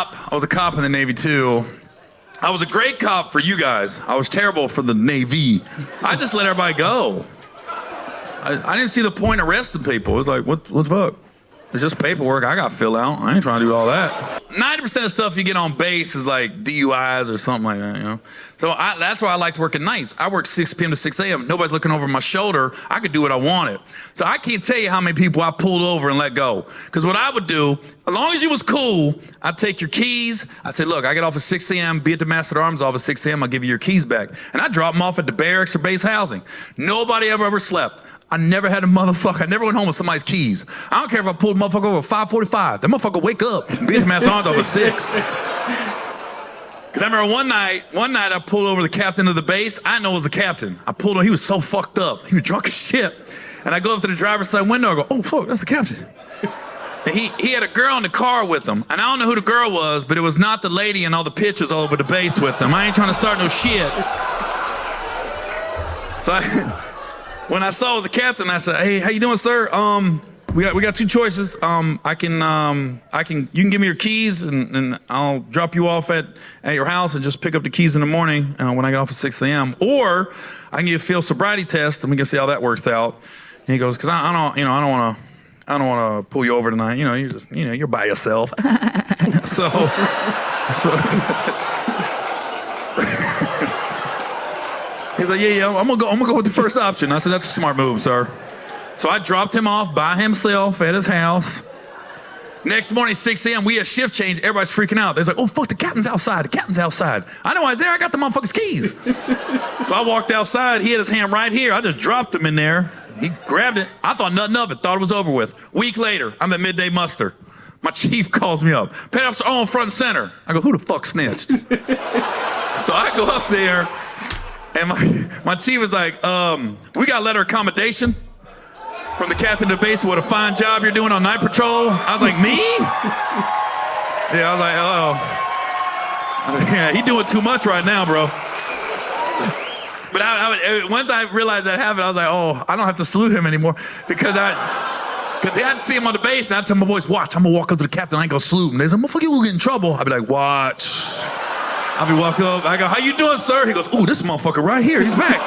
cop. I was a cop in the Navy too. I was a great cop for you guys. I was terrible for the Navy. I just let everybody go. I didn't see the point of arresting people. It was like, what the fuck? It's just paperwork I got to fill out. I ain't trying to do all that. 90% of stuff you get on base is like DUIs or something like that, you know? So that's why I like to work at nights. I work 6 p.m. to 6 a.m. Nobody's looking over my shoulder. I could do what I wanted. So I can't tell you how many people I pulled over and let go. Because what I would do, as long as you was cool, I'd take your keys. I'd say, look, I get off at 6 a.m., be at the Master of Arms office at 6 a.m., I'll give you your keys back. And I'd drop them off at the barracks or base housing. Nobody ever slept. I never had a motherfucker. I never went home with somebody's keys. I don't care if I pulled a motherfucker over at 5:45. That motherfucker wake up and be at the Master Arms over at 6. Because I remember one night I pulled over the captain of the base. I know it was the captain. I pulled him. He was so fucked up. He was drunk as shit. And I go up to the driver's side window. I go, oh, fuck, that's the captain. And he had a girl in the car with him. And I don't know who the girl was, but it was not the lady in all the pictures all over the base with them. I ain't trying to start no shit. So when I saw it was a captain, I said, hey, how you doing, sir? We got two choices. You can give me your keys and I'll drop you off at your house and just pick up the keys in the morning when I get off at 6 a.m. Or I can give you a field sobriety test and we can see how that works out. And he goes, because I don't want to pull you over tonight. You're by yourself. so he's like, yeah, I'm gonna go with the first option. I said, that's a smart move, sir. So I dropped him off by himself at his house. Next morning, 6 a.m., we had shift change. Everybody's freaking out. They're like, oh, fuck, the captain's outside. The captain's outside. I know I was there. I got the motherfucker's keys. So I walked outside. He had his hand right here. I just dropped him in there. He grabbed it. I thought nothing of it. Thought it was over with. Week later, I'm at midday muster. My chief calls me up. Petty officer on front and center. I go, who the fuck snitched? So I go up there. And my chief was like, we got letter of commendation from the captain of the base. What a fine job you're doing on night patrol. I was like, me? Yeah, I was like, oh. Yeah, he doing too much right now, bro. But once I realized that happened, I was like, oh, I don't have to salute him anymore because he had to see him on the base. And I tell my boys, watch, I'm gonna walk up to the captain. I ain't gonna salute him. They say, motherfucker, you gonna get in trouble. I'll be like, watch. I'll be walking up. I go, how you doing, sir? He goes, ooh, this motherfucker right here. He's back.